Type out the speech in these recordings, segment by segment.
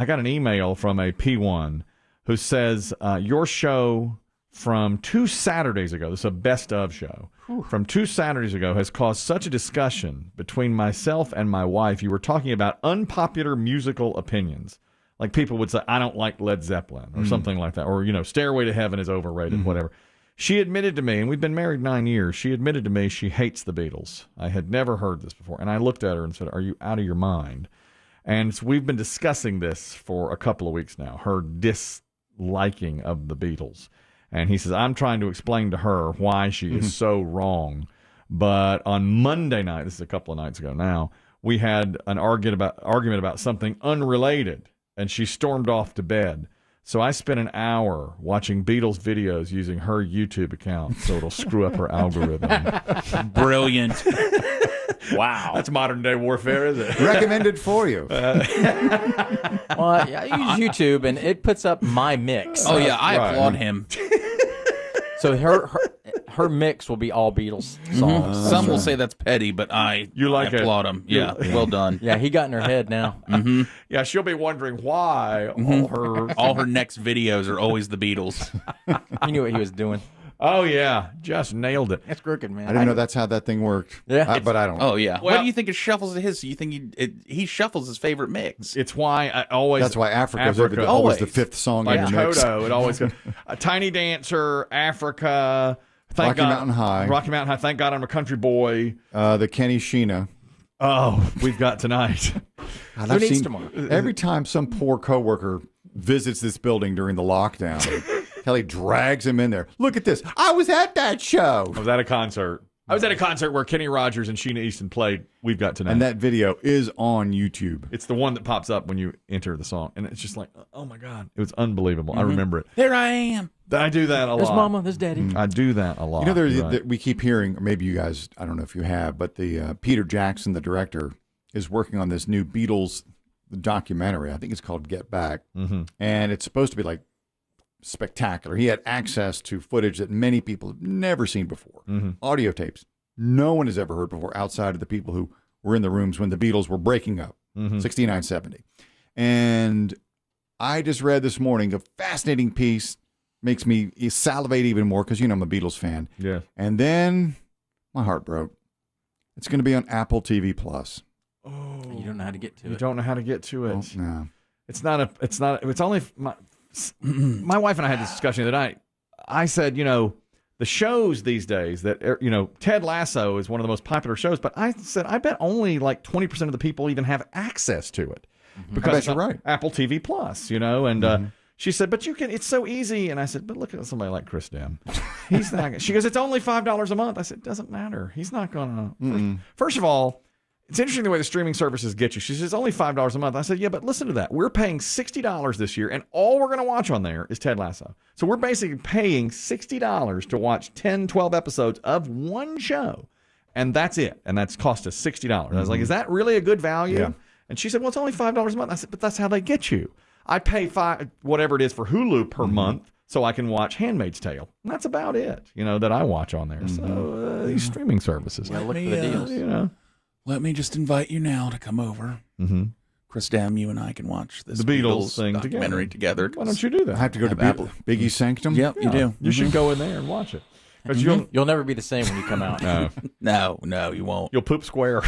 I got an email from a P1 who says your show from 2 Saturdays ago, this is a best of show, from 2 Saturdays ago has caused such a discussion between myself and my wife. You were talking about unpopular musical opinions. Like people would say, I don't like Led Zeppelin or something like that. Or, Stairway to Heaven is overrated, whatever. She admitted to me, and we've been married 9 years, she admitted to me she hates the Beatles. I had never heard this before. And I looked at her and said, are you out of your mind? And so we've been discussing this for a couple of weeks now, her disliking of the Beatles. And he says, I'm trying to explain to her why she is so wrong. But on Monday night, this is a couple of nights ago now, we had an argument about something unrelated, and she stormed off to bed. So I spent an hour watching Beatles videos using her YouTube account so it'll screw up her algorithm. Brilliant. Wow. That's modern day warfare, is it? Recommended for you. Well, I use YouTube, and it puts up my mix. Oh, yeah, I applaud him. So her mix will be all Beatles songs. Some will say that's petty, but I applaud him. Yeah, well done. Yeah, he got in her head now. Yeah, she'll be wondering why all her next videos are always the Beatles. He knew what he was doing. Oh, yeah, just nailed it. That's crooked, man. I didn't know that's how that thing worked. Yeah. But I don't. Oh, yeah. Well, what do you think it shuffles to his? You think he shuffles his favorite mix? It's why I always... That's why Africa's always the fifth song like in your mix. Toto, it always goes, Tiny Dancer, Africa... Rocky Mountain High. Rocky Mountain High. Thank God I'm a country boy. The Kenny Sheena. Oh, we've got tonight. God, Who needs tomorrow? Every time some poor coworker visits this building during the lockdown, Kelly drags him in there. Look at this. I was at that show. I was at a concert. I was at a concert where Kenny Rogers and Sheena Easton played We've Got Tonight. And that video is on YouTube. It's the one that pops up when you enter the song. And it's just like, oh, my God. It was unbelievable. I remember it. There I am. I do that a lot. There's Mama, there's Daddy. I do that a lot. We keep hearing, or maybe you guys, I don't know if you have, but the Peter Jackson, the director, is working on this new Beatles documentary. I think it's called Get Back. And it's supposed to be like spectacular. He had access to footage that many people have never seen before. Audio tapes. No one has ever heard before outside of the people who were in the rooms when the Beatles were breaking up, 69, 70. And I just read this morning a fascinating piece. Makes me salivate even more because, I'm a Beatles fan. Yeah. And then my heart broke. It's going to be on Apple TV Plus. Oh. You don't know how to get to it. You don't know how to get to it. Oh, no. It's only, my wife and I had this discussion the other night. I said, the shows these days that, Ted Lasso is one of the most popular shows, but I said, I bet only like 20% of the people even have access to it. Because I bet you're right. Apple TV Plus, and, she said, but it's so easy. And I said, but look at somebody like Chris Demm. He's not. She goes, it's only $5 a month. I said, it doesn't matter. He's not going to. First of all, it's interesting the way the streaming services get you. She says, it's only $5 a month. I said, yeah, but listen to that. We're paying $60 this year, and all we're going to watch on there is Ted Lasso. So we're basically paying $60 to watch 10, 12 episodes of one show. And that's it. And that's cost us $60. I was like, is that really a good value? Yeah. And she said, well, it's only $5 a month. I said, but that's how they get you. I pay whatever it is for Hulu per month so I can watch Handmaid's Tale. And that's about it, that I watch on there. So these streaming services. Yeah, look for the deals. Let me just invite you now to come over. Chris Demm, you and I can watch this the Beatles thing documentary together. Why don't you do that? I have to go to Biggie's Sanctum? Yep, you do. You should go in there and watch it. You'll never be the same when you come out. No, you won't. You'll poop square.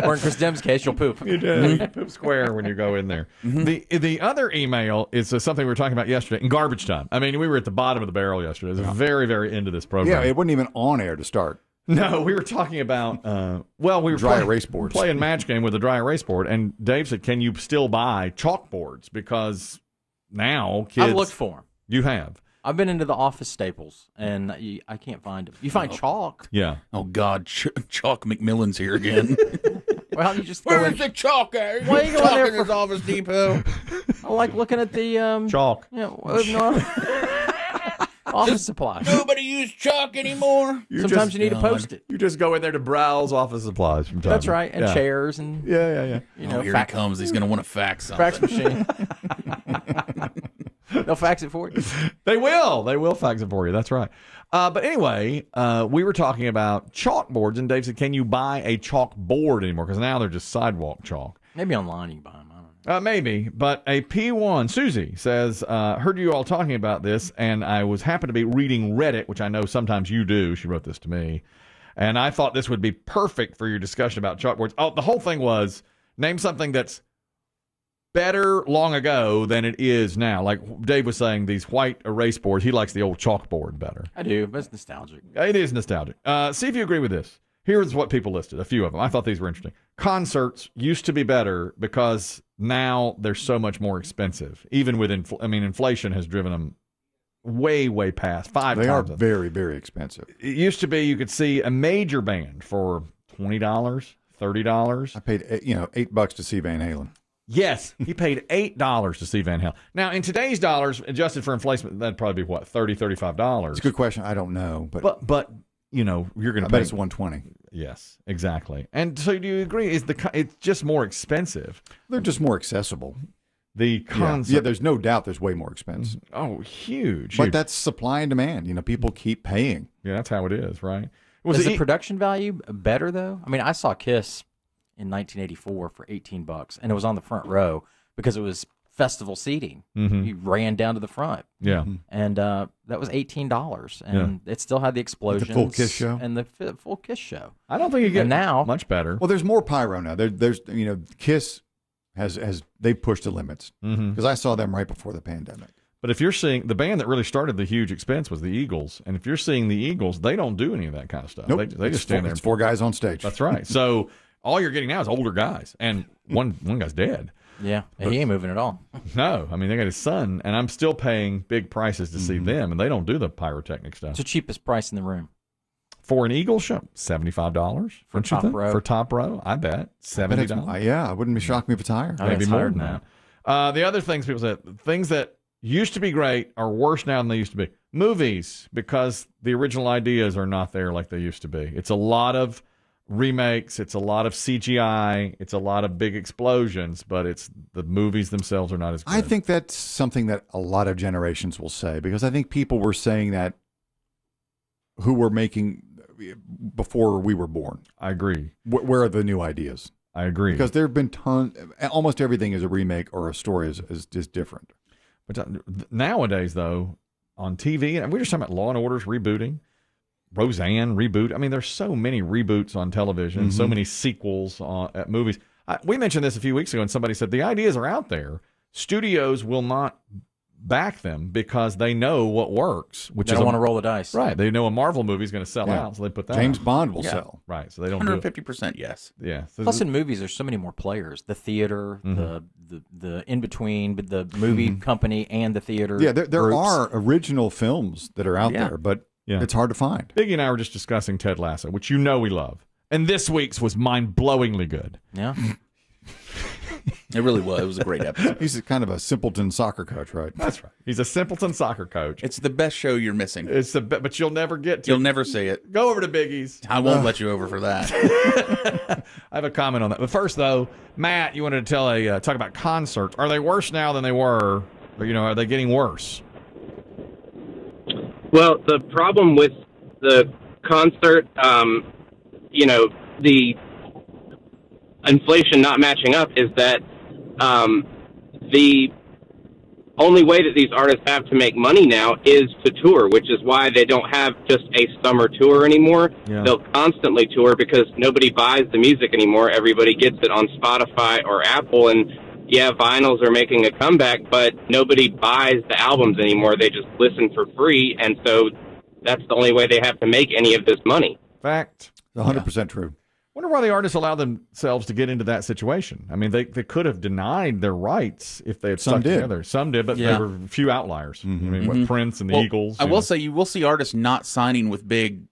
Or in Chris Demm's case, you'll poop. You do. You poop square when you go in there. The other email is something we were talking about yesterday in garbage time. I mean, we were at the bottom of the barrel yesterday. It was very, very into this program. Yeah, it wasn't even on air to start. No, we were talking about, we were dry erase boards. Playing Match Game with a dry erase board. And Dave said, can you still buy chalkboards? Because now kids... I've looked for them. You have. I've been into the office staples, and I can't find them. You find chalk. Yeah. Oh, God. Chalk McMillan's here again. Well, you just Where's the chalk at? Why are you going there for Office Depot? I like looking at the... Chalk. Yeah, office supplies. Nobody use chalk anymore. Sometimes you need to post it. You just go in there to browse office supplies from time That's to time. right, and chairs and... Yeah. Here he comes. He's going to want to fax something. Fax machine. They'll fax it for you. They will. They will fax it for you. That's right. But anyway, we were talking about chalkboards, and Dave said, can you buy a chalkboard anymore? Because now they're just sidewalk chalk. Maybe online you can buy them. I don't know. Maybe, but a P1, Susie says, heard you all talking about this, and I was happen to be reading Reddit, which I know sometimes you do. She wrote this to me. And I thought this would be perfect for your discussion about chalkboards. Oh, the whole thing was, name something that's better long ago than it is now. Like Dave was saying, these white erase boards, he likes the old chalkboard better. I do, but it's nostalgic. It is nostalgic. See if you agree with this. Here's what people listed, a few of them. I thought these were interesting. Concerts used to be better because now they're so much more expensive. Even with inflation has driven them way, way past five They are times. very, very expensive. It used to be you could see a major band for $20, $30. I paid $8 to see Van Halen. Yes, he paid $8 to see Van Halen. Now, in today's dollars, adjusted for inflation, that'd probably be what, $30, $35? It's a good question. I don't know, But you're going to I pay. bet it's $120. Yes, exactly. And so, do you agree? It's just more expensive? They're just more accessible. The concert. Yeah, there's no doubt there's way more expensive. Oh, huge. But huge. that's supply and demand. People keep paying. Yeah, that's how it is, right? Is the production value better though? I mean, I saw Kiss in 1984 for $18, and it was on the front row because it was festival seating. You ran down to the front. Yeah. And that was $18, and it still had the explosions. The full Kiss show? And the full Kiss show. I don't think you get now much better. Well, there's more pyro now. There's Kiss has they pushed the limits because I saw them right before the pandemic. But if you're seeing the band that really started the huge expense was the Eagles, and if you're seeing the Eagles, they don't do any of that kind of stuff. Nope. They just stand there. It's four guys on stage. That's right. So all you're getting now is older guys, and one guy's dead. Yeah, he ain't moving at all. No, I mean, they got his son, and I'm still paying big prices to see them, and they don't do the pyrotechnic stuff. It's the cheapest price in the room. For an Eagle show, $75 for top row. For top row, I bet $70. Yeah, I wouldn't be shocked me if it's higher. Maybe more than that. The other things people said, things that used to be great are worse now than they used to be. Movies, because the original ideas are not there like they used to be. It's a lot of remakes, it's a lot of CGI, it's a lot of big explosions, but it's the movies themselves are not as good. I think that's something that a lot of generations will say, because I think people were saying that who were making before we were born. I agree. Where are the new ideas? I agree. Because there have been almost everything is a remake or a story is just different. But nowadays, though, on TV, and we're just talking about Law and Order's rebooting, Roseanne reboot. I mean, there's so many reboots on television, so many sequels at movies. We mentioned this a few weeks ago, and somebody said the ideas are out there. Studios will not back them because they know what works. Which they don't want to roll the dice. Right. They know a Marvel movie is going to sell out, so they put that James out. Bond will sell. Right. So they don't do it. 150% yes. Yeah. So Plus, in movies, there's so many more players. The theater, the in between, but the movie company and the theater. Yeah, there groups. are original films that are out there, but it's hard to find. Biggie and I were just discussing Ted Lasso, which we love. And this week's was mind-blowingly good. Yeah. It really was. It was a great episode. He's kind of a simpleton soccer coach, right? That's right. He's a simpleton soccer coach. It's the best show you're missing. It's but you'll never get to. You'll never say it. Go over to Biggie's. I won't let you over for that. I have a comment on that. But first, though, Matt, you wanted to talk about concerts. Are they worse now than they were? Or, are they getting worse? Well, the problem with the concert, the inflation not matching up is that the only way that these artists have to make money now is to tour, which is why they don't have just a summer tour anymore. Yeah. They'll constantly tour because nobody buys the music anymore. Everybody gets it on Spotify or Apple, and vinyls are making a comeback, but nobody buys the albums anymore. They just listen for free, and so that's the only way they have to make any of this money. Fact. 100% true. Wonder why the artists allow themselves to get into that situation. I mean, they could have denied their rights if they had stuck together. Some did, but there were a few outliers. I mean, what Prince and the Eagles. I will say you will see artists not signing with big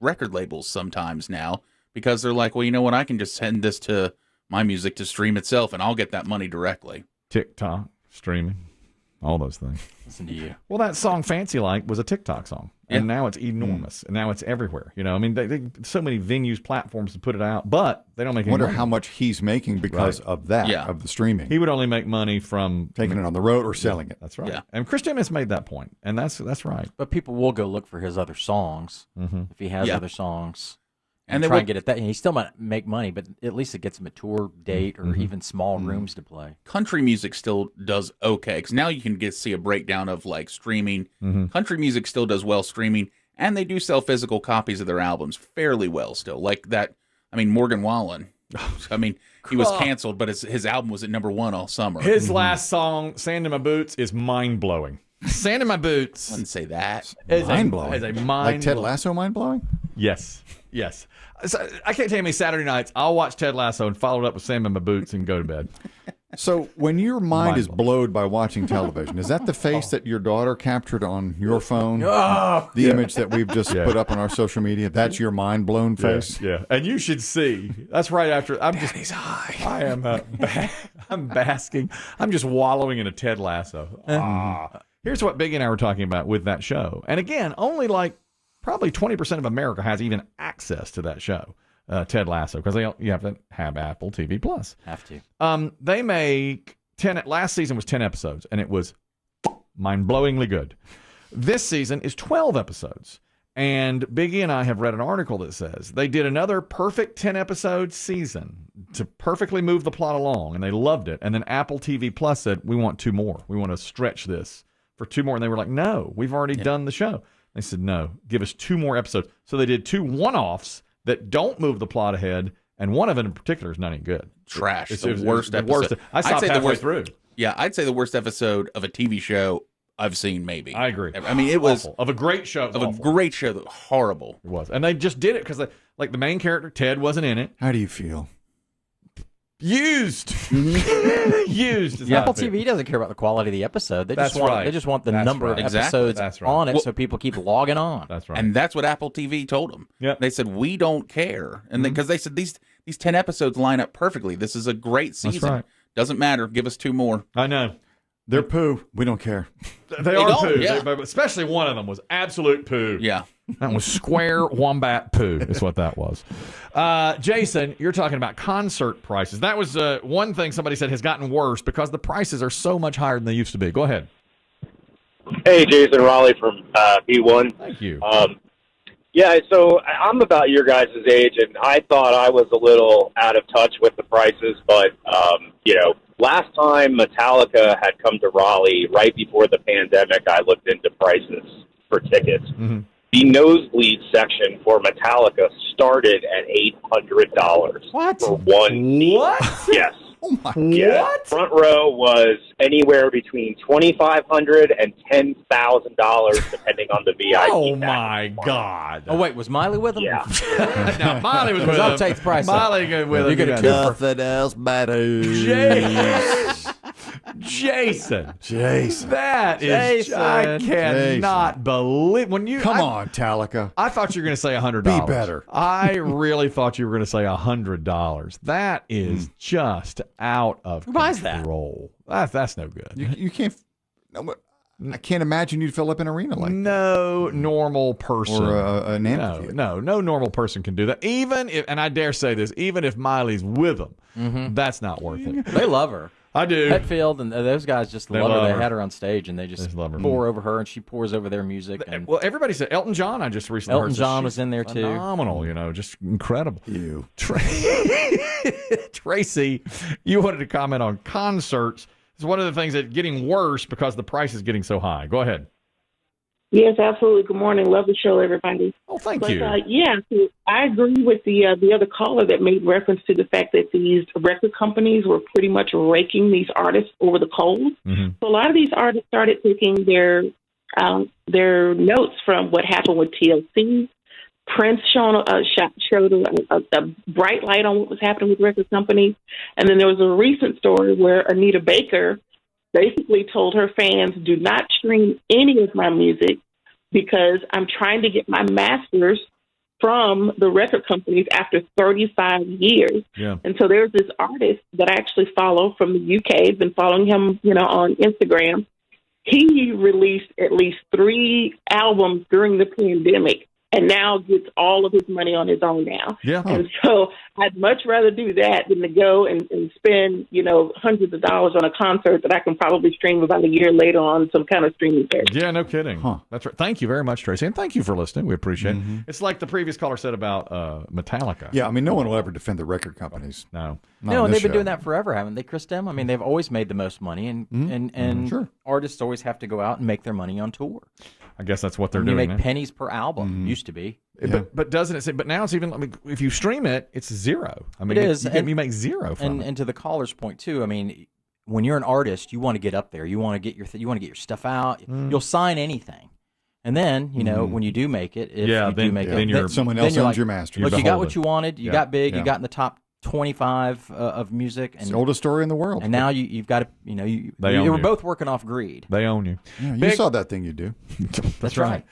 record labels sometimes now because they're like, well, you know what? I can just send this to my music to stream itself, and I'll get that money directly. TikTok, streaming, all those things. Listen to you. Well, that song "Fancy Like" was a TikTok song, and now it's enormous, and now it's everywhere. I mean, they so many venues, platforms to put it out, but they don't make any wonder money. how much he's making because of that, of the streaming. He would only make money from taking it on the road or selling it. That's right. Yeah. And Chris Demm has made that point, and that's right. But people will go look for his other songs if he has other songs. and try and get it that. He still might make money, but at least it gets him a tour date or even small rooms to play. Country music still does okay, because now you can see a breakdown of like streaming. Country music still does well streaming, and they do sell physical copies of their albums fairly well still. Like that, I mean, Morgan Wallen. I mean, he was canceled, but his album was at #1 all summer. His last song, "Sand in My Boots," is mind blowing. "Sand in My Boots." I wouldn't say that. Mind blowing. Is a mind like Ted Lasso mind blowing? Yes. So, I can't tell you how many Saturday nights I'll watch Ted Lasso and follow it up with "Sand in My Boots" and go to bed. So when your mind is blowed by watching television, is that the face that your daughter captured on your phone? The image that we've just put up on our social media? That's your mind blown face? Yeah. And you should see. That's right after. Daddy's high. I am I'm basking. I'm just wallowing in a Ted Lasso. Here's what Biggie and I were talking about with that show. And again, only like probably 20% of America has even access to that show. Ted Lasso, because you have to have Apple TV Plus. Have to. They make 10. Last season was 10 episodes, and it was mind-blowingly good. This season is 12 episodes, and Biggie and I have read an article that says they did another perfect 10-episode season to perfectly move the plot along, and they loved it. And then Apple TV Plus said, "We want 2 more. We want to stretch this for 2 more." And they were like, "No, we've already done the show." They said, "No, give us 2 more episodes." So they did 2 one-offs that don't move the plot ahead, and one of them in particular is not any good. Trash. It's the worst episode. I stopped halfway through. Yeah, I'd say the worst episode of a TV show I've seen, maybe. I agree. I mean, it was... Awful. Of a great show. A great show. Horrible. It was. And they just did it because, like, the main character, Ted, wasn't in it. How do you feel? Used. Used. Apple TV doesn't care about the quality of the episode. They just want the number of episodes on it, so people keep logging on. That's right. And that's what Apple TV told them. Yep. They said, "We don't care," and because they said these 10 episodes line up perfectly. This is a great season. That's right. Doesn't matter. Give us 2 more. I know. They're poo. We don't care. They are don't, poo. yeah. But especially one of them was absolute poo. Yeah. That was square wombat poo is what that was. Jason, you're talking about concert prices. That was one thing somebody said has gotten worse because the prices are so much higher than they used to be. Go ahead. Hey, Jason Raleigh from B1. Thank you. Yeah, so I'm about your guys' age, and I thought I was a little out of touch with the prices, but, last time Metallica had come to Raleigh right before the pandemic, I looked into prices for tickets. Mm-hmm. The nosebleed section for Metallica started at $800 for one seat. What? Yes. Oh, my Yeah. What? Front row was anywhere between $2,500 and $10,000, depending on the VIP. Oh, my God. Oh, wait, was Miley with them? Yeah. Now, Miley was with I'll him. take the price up. Miley good with You him. get a Yeah. two for- Nothing else matters. Jason. Jason. That is, I Jason. cannot believe when you Come on, Metallica. I thought you were going to say $100. Be better. I really thought you were going to say $100. That is just out of Who buys that? control. That's no good. You can't. No, I can't imagine you'd fill up an arena like that. No normal person. Or an amphitheater. No normal person can do that. Even if, and I dare say this, even if Miley's with them, that's not worth it. They love her. I do. Hetfield and those guys just They love her. love They her. had her on stage and they just love her. pour over her and she pours over their music. And Well, everybody said Elton John. I just recently Elton heard John she's was in there too. phenomenal. Just incredible. You. Tracy, you wanted to comment on concerts. It's one of the things that's getting worse because the price is getting so high. Go ahead. Yes, absolutely. Good morning. Love the show, everybody. Oh, thank But, you. so I agree with the other caller that made reference to the fact that these record companies were pretty much raking these artists over the coals. Mhm. So a lot of these artists started taking their notes from what happened with TLC. Prince showed a bright light on what was happening with record companies. And then there was a recent story where Anita Baker basically told her fans, do not stream any of my music because I'm trying to get my masters from the record companies after 35 years. Yeah. And so there's this artist that I actually follow from the UK. I've been following him, on Instagram. He released at least 3 albums during the pandemic and now gets all of his money on his own now. Yeah. And so I'd much rather do that than to go and spend, hundreds of dollars on a concert that I can probably stream about a year later on some kind of streaming service. Yeah, no kidding. That's right. Thank you very much, Tracy, and thank you for listening. We appreciate it. It's like the previous caller said about Metallica. Yeah, I mean, no one will ever defend the record companies. No. No, and they've been doing that forever, haven't they, Chris Demm? I mean, they've always made the most money, and Sure. artists always have to go out and make their money on tour. I guess that's what they're You doing. make pennies per album. Used to be. But doesn't it say? But now it's even. I mean, if you stream it, it's zero. I mean, It is, you make zero from it. And to the caller's point too, I mean, when you're an artist, you want to get up there. You want to get you want to get your stuff out. You'll sign anything, and then when you do make it, if you do make it, then someone else owns your master. Look, you got what you wanted. You got big. Yeah. You got in the top 25 of music, and It's the oldest story in the world. And now you've got to, you They own were you. both working off greed. They own you. Yeah, you saw that thing you do. That's right.